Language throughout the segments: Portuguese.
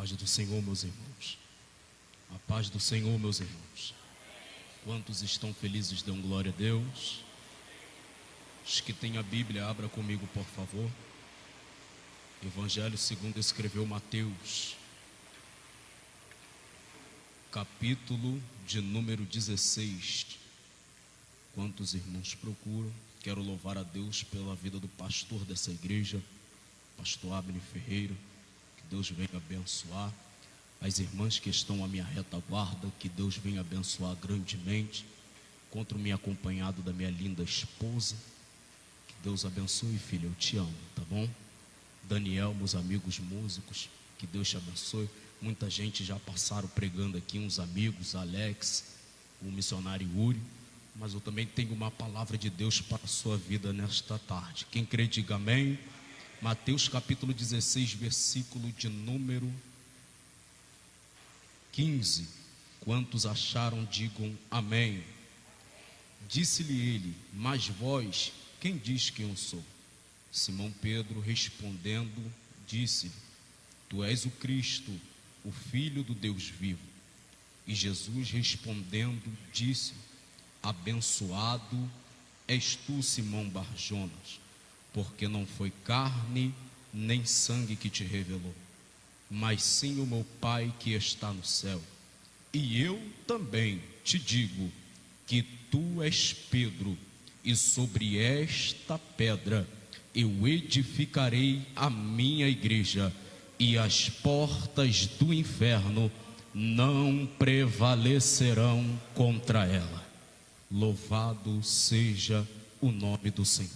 paz do Senhor, meus irmãos. A paz do Senhor, meus irmãos. Quantos estão felizes, dão glória a Deus. Os que têm a Bíblia, abra comigo, por favor. Evangelho segundo escreveu Mateus, capítulo de número 16. Quantos irmãos procuram? Quero louvar a Deus pela vida do pastor dessa igreja, pastor Abner Ferreira. Que Deus venha abençoar. As irmãs que estão à minha retaguarda, que Deus venha abençoar grandemente. Encontro-me acompanhado da minha linda esposa. Que Deus abençoe, filha, eu te amo, tá bom? Daniel, meus amigos músicos, que Deus te abençoe. Muita gente já passaram pregando aqui, uns amigos, Alex, o missionário Uri. Mas eu também tenho uma palavra de Deus para a sua vida nesta tarde. Quem crê, diga amém. Mateus capítulo 16, versículo de número 15. Quantos acharam, digam amém. Disse-lhe ele: mas vós, quem diz que eu sou? Simão Pedro respondendo, disse-lhe: tu és o Cristo, o Filho do Deus vivo. E Jesus respondendo, disse: abençoado és tu, Simão Barjonas, porque não foi carne nem sangue que te revelou, mas sim o meu Pai que está no céu. E eu também te digo que tu és Pedro, e sobre esta pedra eu edificarei a minha igreja, e as portas do inferno não prevalecerão contra ela. Louvado seja o nome do Senhor.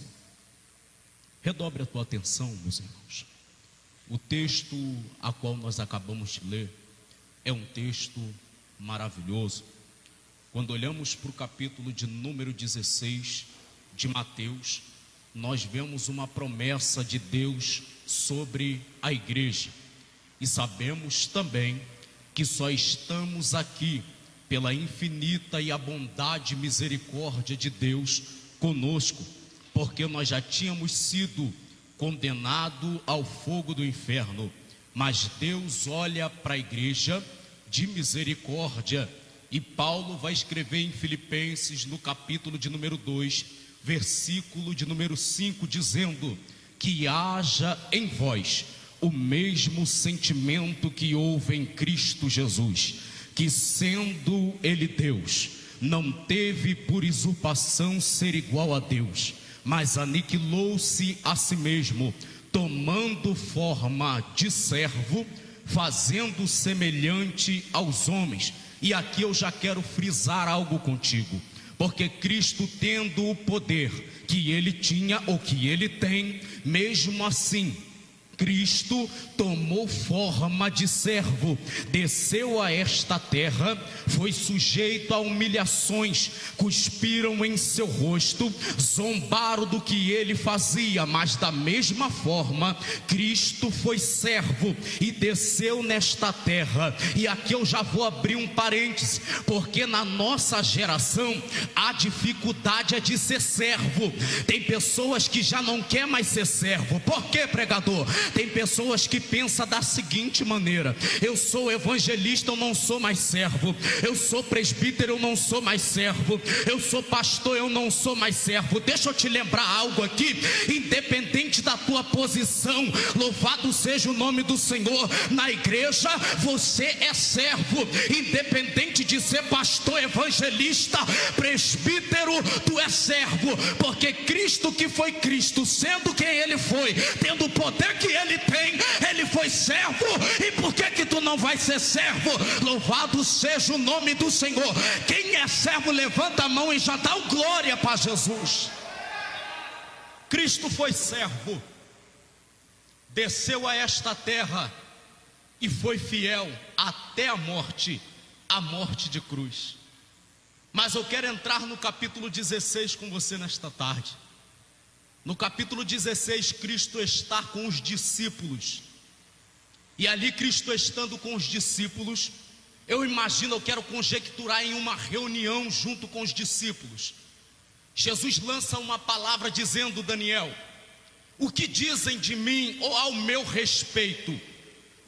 Redobre a tua atenção, meus irmãos. O texto a qual nós acabamos de ler é um texto maravilhoso. Quando olhamos para o capítulo de número 16 de Mateus, nós vemos uma promessa de Deus sobre a igreja. E sabemos também que só estamos aqui pela infinita e a bondade e misericórdia de Deus conosco, porque nós já tínhamos sido condenados ao fogo do inferno. Mas Deus olha para a igreja de misericórdia. E Paulo vai escrever em Filipenses, no capítulo de número 2, versículo de número 5, dizendo: que haja em vós o mesmo sentimento que houve em Cristo Jesus, que sendo ele Deus, não teve por usurpação ser igual a Deus, mas aniquilou-se a si mesmo, tomando forma de servo, fazendo semelhante aos homens. E aqui eu já quero frisar algo contigo, porque Cristo, tendo o poder que ele tinha ou que ele tem, mesmo assim Cristo tomou forma de servo, desceu a esta terra, foi sujeito a humilhações, cuspiram em seu rosto, zombaram do que ele fazia, mas da mesma forma Cristo foi servo e desceu nesta terra. E aqui eu já vou abrir um parênteses, porque na nossa geração a dificuldade é de ser servo. Tem pessoas que já não quer mais ser servo. Por quê, pregador? Tem pessoas que pensam da seguinte maneira: eu sou evangelista, eu não sou mais servo. Eu sou presbítero, eu não sou mais servo. Eu sou pastor, eu não sou mais servo. Deixa eu te lembrar algo aqui: independente da tua posição, louvado seja o nome do Senhor, na igreja você é servo. Independente de ser pastor, evangelista, presbítero, tu é servo, porque Cristo, que foi Cristo, sendo quem ele foi, tendo o poder que ele tem, ele foi servo. E por que tu não vai ser servo? Louvado seja o nome do Senhor. Quem é servo, levanta a mão e já dá o glória para Jesus. Cristo foi servo, desceu a esta terra e foi fiel até a morte de cruz. Mas eu quero entrar no capítulo 16 com você nesta tarde. No capítulo 16, Cristo está com os discípulos. E ali, Cristo estando com os discípulos, eu imagino, eu quero conjecturar em uma reunião junto com os discípulos. Jesus lança uma palavra dizendo: Daniel, o que dizem de mim ou ao meu respeito?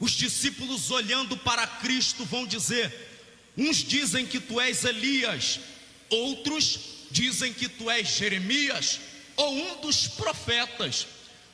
os discípulos olhando para Cristo vão dizer: uns dizem que tu és Elias, outros dizem que tu és Jeremias ou um dos profetas.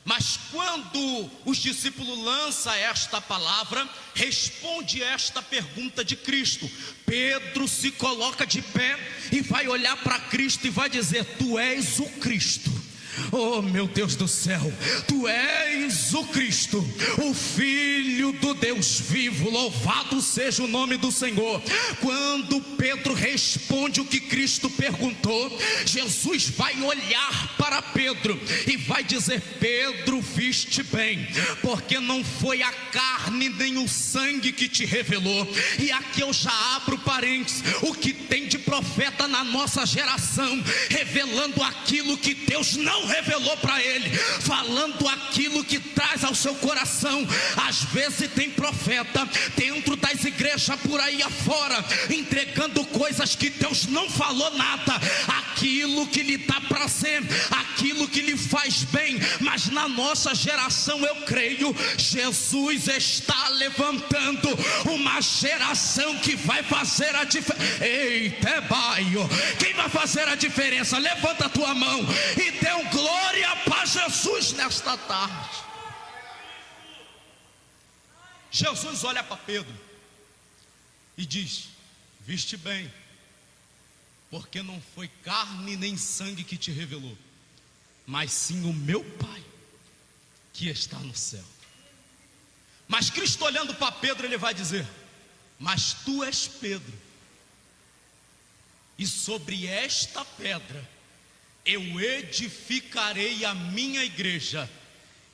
Mas quando os discípulos lançam esta palavra, responde esta pergunta de Cristo, Pedro se coloca de pé e vai olhar para Cristo e vai dizer: tu és o Cristo. Oh meu Deus do céu, tu és o Cristo, o Filho do Deus vivo, louvado seja o nome do Senhor. Quando Pedro responde o que Cristo perguntou, Jesus vai olhar para Pedro e vai dizer: Pedro, viste bem, porque não foi a carne nem o sangue que te revelou. E aqui eu já abro parênteses: o que tem de profeta na nossa geração, revelando aquilo que Deus não revelou para ele, falando aquilo que traz ao seu coração. Às vezes tem profeta dentro das igrejas por aí afora, entregando coisas que Deus não falou nada, aquilo que lhe dá prazer, aquilo que lhe faz bem. Mas na nossa geração, eu creio, Jesus está levantando uma geração que vai fazer a diferença. Eita, baio, quem vai fazer a diferença? Levanta a tua mão e dê um glória para Jesus nesta tarde. Jesus olha para Pedro e diz: viste bem, porque não foi carne nem sangue que te revelou, mas sim o meu Pai que está no céu. Mas Cristo olhando para Pedro, ele vai dizer: mas tu és Pedro, e sobre esta pedra eu edificarei a minha igreja,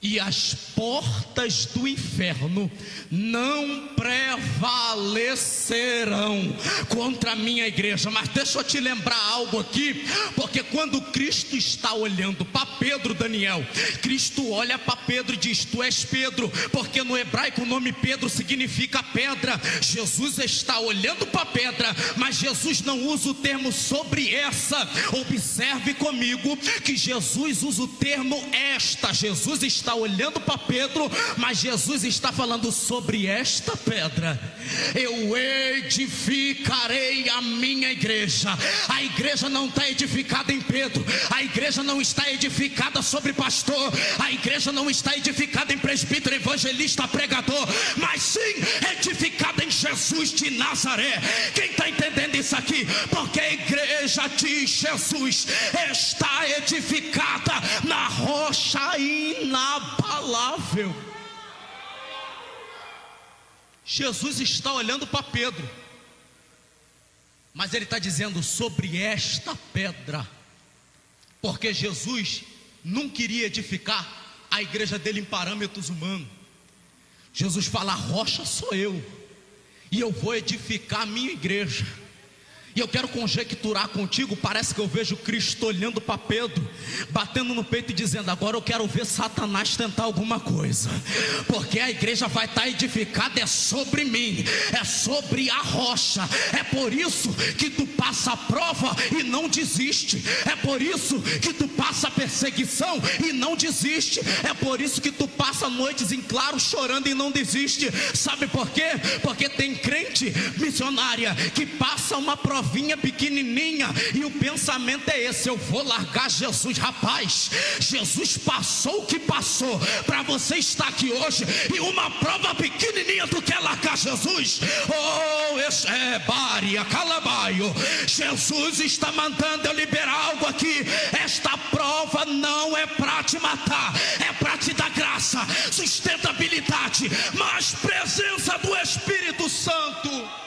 e as portas do inferno não prevalecerão contra a minha igreja. Mas deixa eu te lembrar algo aqui, porque quando Cristo está olhando para Pedro, Daniel, Cristo olha para Pedro e diz: tu és Pedro, porque no hebraico o nome Pedro significa pedra. Jesus está olhando para a pedra, mas Jesus não usa o termo sobre essa. Observe comigo que Jesus usa o termo esta. Jesus está olhando para Pedro, mas Jesus está falando: sobre esta pedra eu edificarei a minha igreja. A igreja não está edificada em Pedro, a igreja não está edificada sobre pastor, a igreja não está edificada em presbítero, evangelista, pregador, mas sim edificada em Jesus de Nazaré. Quem está entendendo isso aqui? Porque a igreja de Jesus está edificada na rocha inabalável. Jesus está olhando para Pedro, mas ele está dizendo: sobre esta pedra, porque Jesus não queria edificar a igreja dele em parâmetros humanos. Jesus fala: a rocha sou eu, e eu vou edificar a minha igreja. E eu quero conjecturar contigo, parece que eu vejo Cristo olhando para Pedro, batendo no peito e dizendo: agora eu quero ver Satanás tentar alguma coisa, porque a igreja vai estar edificada é sobre mim, é sobre a rocha. É por isso que tu passa a prova e não desiste, é por isso que tu passa a perseguição e não desiste, é por isso que tu passa noites em claro chorando e não desiste. Sabe por quê? Porque tem crente missionária que passa uma prova pequenininha e o pensamento é esse: eu vou largar Jesus. Rapaz, Jesus passou o que passou para você estar aqui hoje, e uma prova pequenininha tu quer largar Jesus? Oh, esse é Baria Calabaio. Jesus está mandando eu liberar algo aqui. Esta prova não é para te matar, é para te dar graça, sustentabilidade, mas presença do Espírito Santo.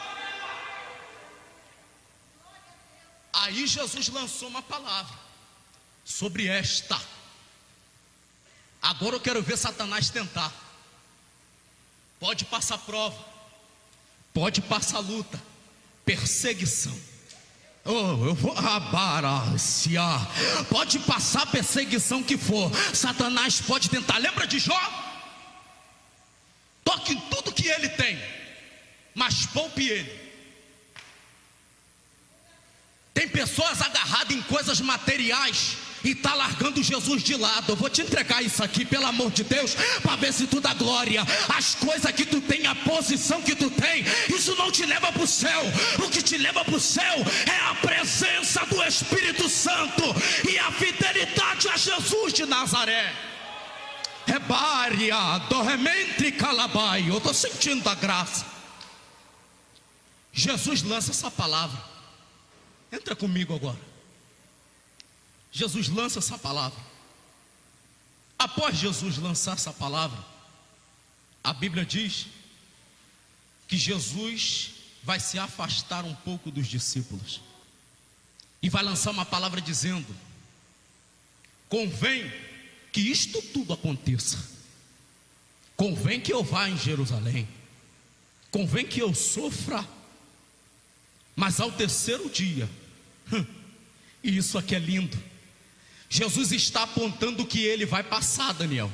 Aí Jesus lançou uma palavra: sobre esta. Agora eu quero ver Satanás tentar. Pode passar prova, pode passar luta, perseguição. Oh, eu vou abaraciar. Pode passar a perseguição que for, Satanás pode tentar. Lembra de Jó? Toque em tudo que ele tem, mas poupe ele. Tem pessoas agarradas em coisas materiais e está largando Jesus de lado. Eu vou te entregar isso aqui, pelo amor de Deus, para ver se tu dá glória. As coisas que tu tem, a posição que tu tem, isso não te leva para o céu. O que te leva para o céu é a presença do Espírito Santo e a fidelidade a Jesus de Nazaré. Rebária, dormente calabai. Eu estou sentindo a graça. Jesus lança essa palavra. Entra comigo agora. Jesus lança essa palavra. Após Jesus lançar essa palavra, a Bíblia diz que Jesus vai se afastar um pouco dos discípulos e vai lançar uma palavra dizendo: convém que isto tudo aconteça, convém que eu vá em Jerusalém, convém que eu sofra, mas ao terceiro dia, e isso aqui é lindo, Jesus está apontando que ele vai passar, Daniel,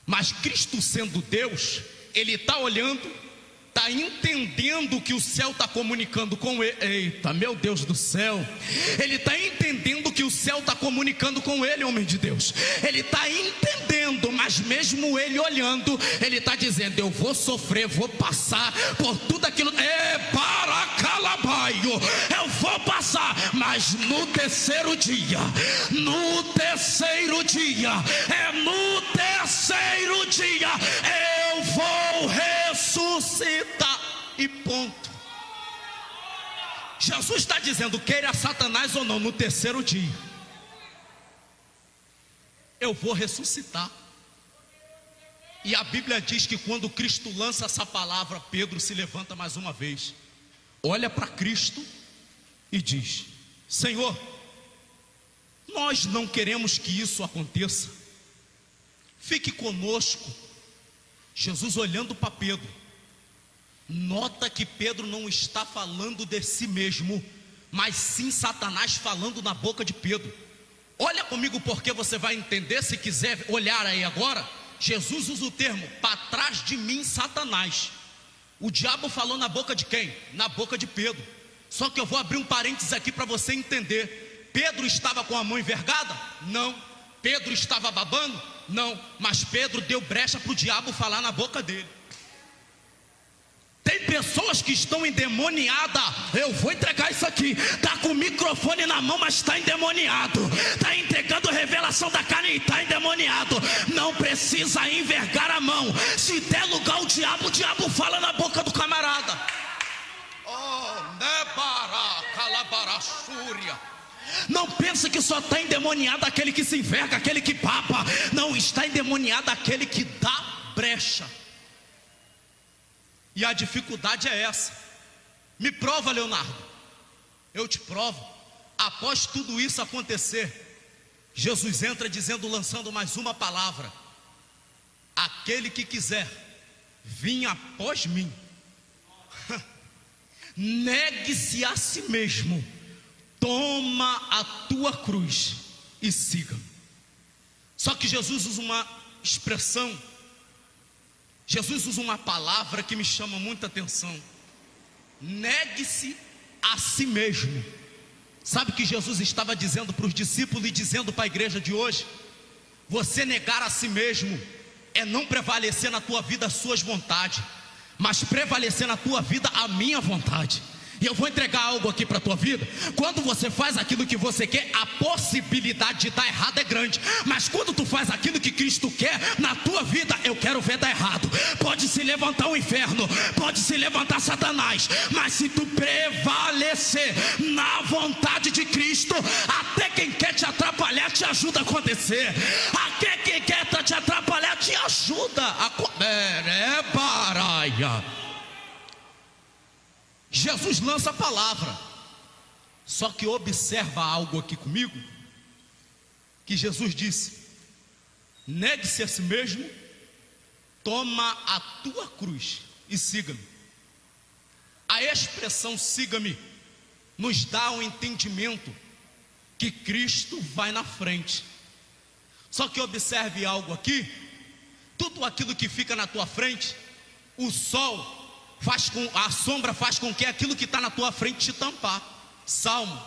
mas Cristo sendo Deus, ele está olhando, está entendendo que o céu está comunicando com ele. Eita, meu Deus do céu, ele está entendendo que o céu está comunicando com ele, homem de Deus. Ele está entendendo, mas mesmo ele olhando, ele está dizendo: eu vou sofrer, vou passar por tudo aquilo. Para calabaio, eu vou passar, mas no terceiro dia, no terceiro dia eu vou ressuscitar, e ponto. Jesus está dizendo, queira Satanás ou não, no terceiro dia eu vou ressuscitar. E a Bíblia diz que quando Cristo lança essa palavra, Pedro se levanta mais uma vez, olha para Cristo e diz: Senhor, nós não queremos que isso aconteça, fique conosco. Jesus olhando para Pedro, nota que Pedro não está falando de si mesmo, mas sim Satanás falando na boca de Pedro. Olha comigo, porque você vai entender. Se quiser olhar aí agora, Jesus usa o termo: para trás de mim, Satanás. O diabo falou na boca de quem? Na boca de Pedro. Só que eu vou abrir um parênteses aqui para você entender. Pedro estava com a mão envergada? Não. Pedro estava babando? Não. Mas Pedro deu brecha para o diabo falar na boca dele. Tem pessoas que estão endemoniadas. Eu vou entregar isso aqui. Está com o microfone na mão, mas está endemoniado. Está entregando revelação da carne e está endemoniado. Não precisa envergar a mão. Se der lugar o diabo fala na boca do camarada. Oh, nebara, calabaraçúria. Não pensa que só está endemoniado aquele que se enverga, aquele que papa. Não, está endemoniado aquele que dá brecha. E a dificuldade é essa. Me prova, Leonardo. Eu te provo. Após tudo isso acontecer, Jesus entra dizendo, lançando mais uma palavra: aquele que quiser vir após mim, negue-se a si mesmo, toma a tua cruz e siga. Só que Jesus usa uma expressão, Jesus usa uma palavra que me chama muita atenção: negue-se a si mesmo. Sabe o que Jesus estava dizendo para os discípulos e dizendo para a igreja de hoje? Você negar a si mesmo é não prevalecer na tua vida as suas vontades, mas prevalecer na tua vida a minha vontade. E eu vou entregar algo aqui para a tua vida. Quando você faz aquilo que você quer, a possibilidade de dar errado é grande. Mas quando tu faz aquilo que Cristo quer na tua vida, eu quero ver dar errado. Pode se levantar o inferno, pode se levantar Satanás, mas se tu prevalecer na vontade de Cristo, até quem quer te atrapalhar te ajuda a acontecer. Até quem quer te atrapalhar te ajuda a Jesus lança a palavra. Só que observa algo aqui comigo, que Jesus disse: negue-se a si mesmo, toma a tua cruz e siga-me. A expressão siga-me nos dá um entendimento que Cristo vai na frente. Só que observe algo aqui: tudo aquilo que fica na tua frente, o sol a sombra faz com que aquilo que está na tua frente te tampar. Salmo: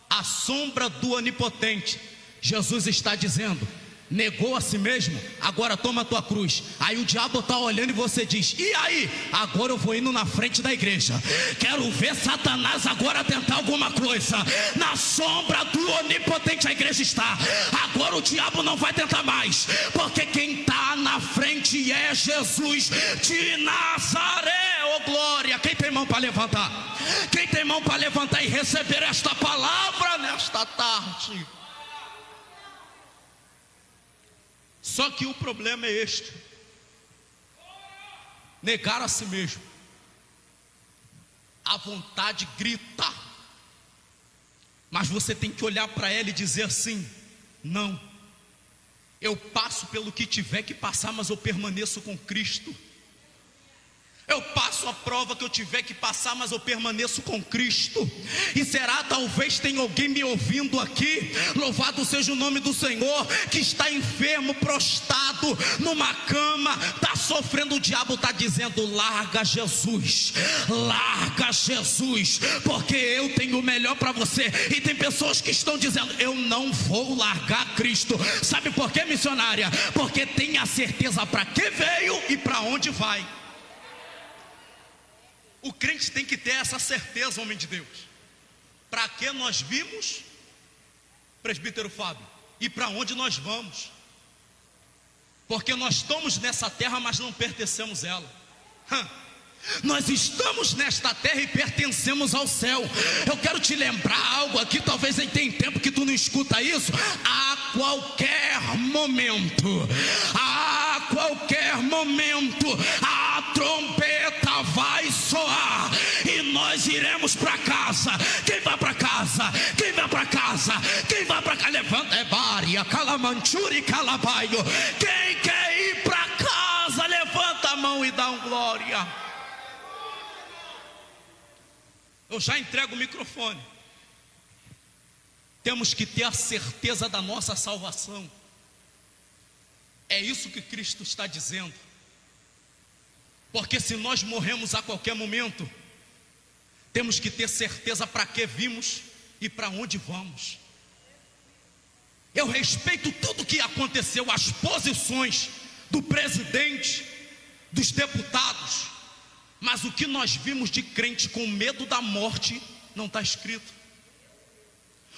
a sombra do onipotente Jesus está dizendo: negou a si mesmo, agora toma a tua cruz. Aí o diabo está olhando e você diz: e aí? Agora eu vou indo na frente da igreja. Quero ver Satanás agora tentar alguma coisa. Na sombra do onipotente a igreja está. Agora o diabo não vai tentar mais, porque quem está na frente é Jesus de Nazaré. Oh glória! Quem tem mão para levantar? Quem tem mão para levantar e receber esta palavra nesta tarde? Só que o problema é este: negar a si mesmo. A vontade grita, mas você tem que olhar para ela e dizer assim: não, eu passo pelo que tiver que passar, mas eu permaneço com Cristo. Eu passo a prova que eu tiver que passar, mas eu permaneço com Cristo. E será, talvez tenha alguém me ouvindo aqui, louvado seja o nome do Senhor, que está enfermo, prostrado numa cama, está sofrendo. O diabo está dizendo: larga Jesus, porque eu tenho o melhor para você. E tem pessoas que estão dizendo: eu não vou largar Cristo. Sabe por quê, missionária? Porque tem a certeza para que veio e para onde vai. O crente tem que ter essa certeza, homem de Deus. Para que nós vimos, presbítero Fábio, e para onde nós vamos? Porque nós estamos nessa terra, mas não pertencemos a ela. Nós estamos nesta terra e pertencemos ao céu. Eu quero te lembrar algo aqui, talvez aí tem tempo que tu não escuta isso. A qualquer momento, a trombeta vai soar e nós iremos para casa. Quem vai para casa? Quem vai para casa? Quem vai para casa? Levanta, é Bária, Calamanturi, Calabaio. Quem quer ir para casa, levanta a mão e dá um glória. Eu já entrego o microfone. Temos que ter a certeza da nossa salvação. É isso que Cristo está dizendo. Porque se nós morremos a qualquer momento, temos que ter certeza para que vimos e para onde vamos. Eu respeito tudo que aconteceu, as posições do presidente, dos deputados, mas o que nós vimos de crente com medo da morte não está escrito.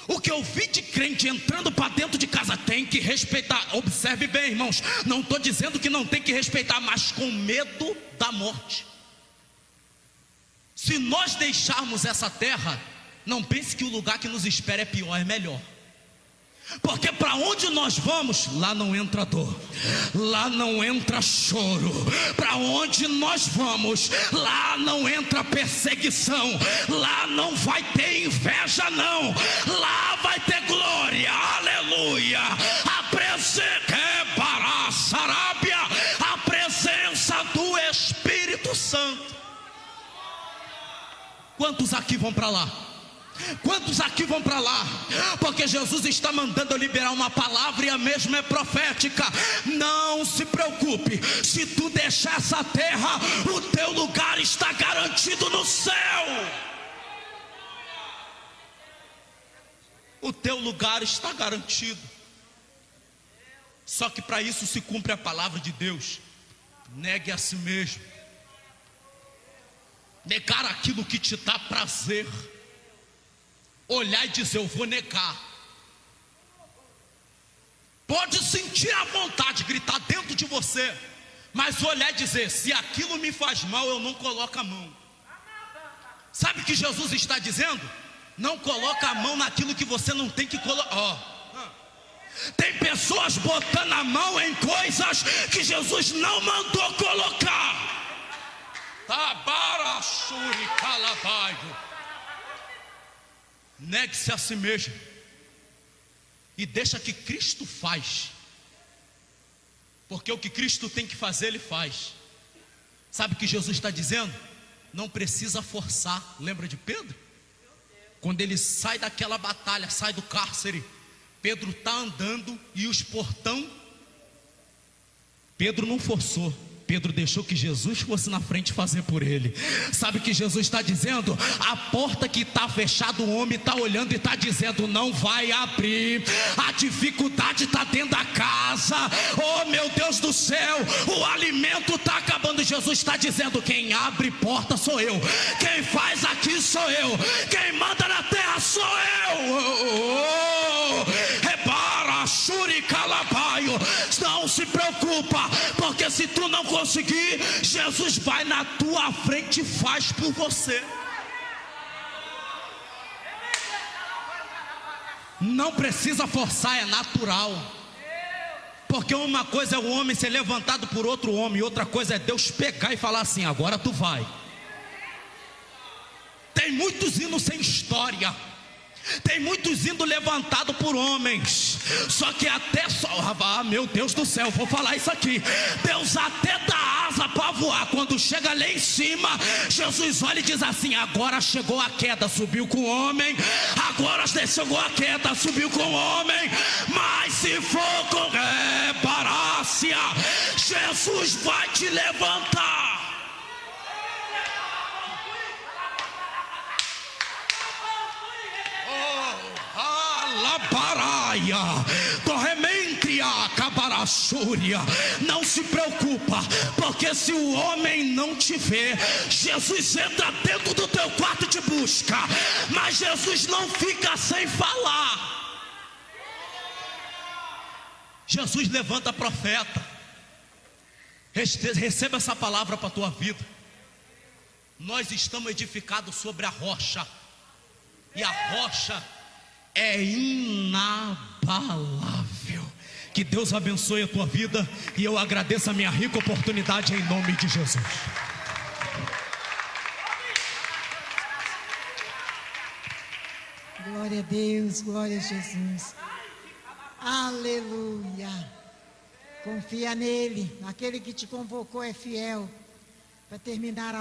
O que eu vi de crente entrando para dentro de casa, tem que respeitar. Observe bem, irmãos, não estou dizendo que não tem que respeitar, mas com medo da morte. Se nós deixarmos essa terra, não pense que o lugar que nos espera é pior, é melhor. Porque para onde nós vamos, lá não entra dor, lá não entra choro. Para onde nós vamos, lá não entra perseguição, lá não vai ter inveja não, lá vai ter glória, aleluia. A presença do Espírito Santo. Quantos aqui vão para lá? Quantos aqui vão para lá? Porque Jesus está mandando eu liberar uma palavra e a mesma é profética. Não se preocupe, se tu deixar essa terra, o teu lugar está garantido no céu. O teu lugar está garantido. Só que para isso se cumpre a palavra de Deus. Negue a si mesmo. Negar aquilo que te dá prazer. Olhar e dizer: eu vou negar. Pode sentir a vontade de gritar dentro de você, mas olhar e dizer: se aquilo me faz mal, eu não coloco a mão. Sabe o que Jesus está dizendo? Não coloca a mão naquilo que você não tem que colocar. Tem pessoas botando a mão em coisas que Jesus não mandou colocar. Tabaraçuri calabaio. Negue-se a si mesmo e deixa que Cristo faz, porque o que Cristo tem que fazer, Ele faz. Sabe o que Jesus está dizendo? Não precisa forçar. Lembra de Pedro? Quando ele sai daquela batalha, sai do cárcere, Pedro está andando e os portão, Pedro não forçou, Pedro deixou que Jesus fosse na frente fazer por ele. Sabe o que Jesus está dizendo? A porta que está fechada, o homem está olhando e está dizendo: não vai abrir. A dificuldade está dentro da casa. Oh meu Deus do céu, o alimento está acabando. Jesus está dizendo: quem abre porta sou eu, quem faz aqui sou eu, quem manda na terra sou eu. Rebara, Shuri, Calabaio. Não se preocupa, porque se tu não conseguir, Jesus vai na tua frente e faz por você. Não precisa forçar, é natural. Porque uma coisa é o homem ser levantado por outro homem, outra coisa é Deus pegar e falar assim: agora tu vai. Tem muitos hinos sem história, tem muitos hinos levantados por homens. Só que até só, meu Deus do céu, vou falar isso aqui. Deus até dá asa para voar. Quando chega lá em cima, Jesus olha e diz assim: agora chegou a queda, subiu com o homem. Agora chegou a queda, subiu com o homem. Mas se for com reparácia, Jesus vai te levantar. Paraia, Torrementria, Cabaraçúria. Não se preocupa, porque se o homem não te vê, Jesus entra dentro do teu quarto e te busca. Mas Jesus não fica sem falar. Jesus levanta profeta. Receba essa palavra para a tua vida. Nós estamos edificados sobre a rocha, e a rocha é inabalável. Que Deus abençoe a tua vida, e eu agradeço a minha rica oportunidade em nome de Jesus. Glória a Deus, glória a Jesus. Aleluia. Confia nele, aquele que te convocou é fiel para terminar a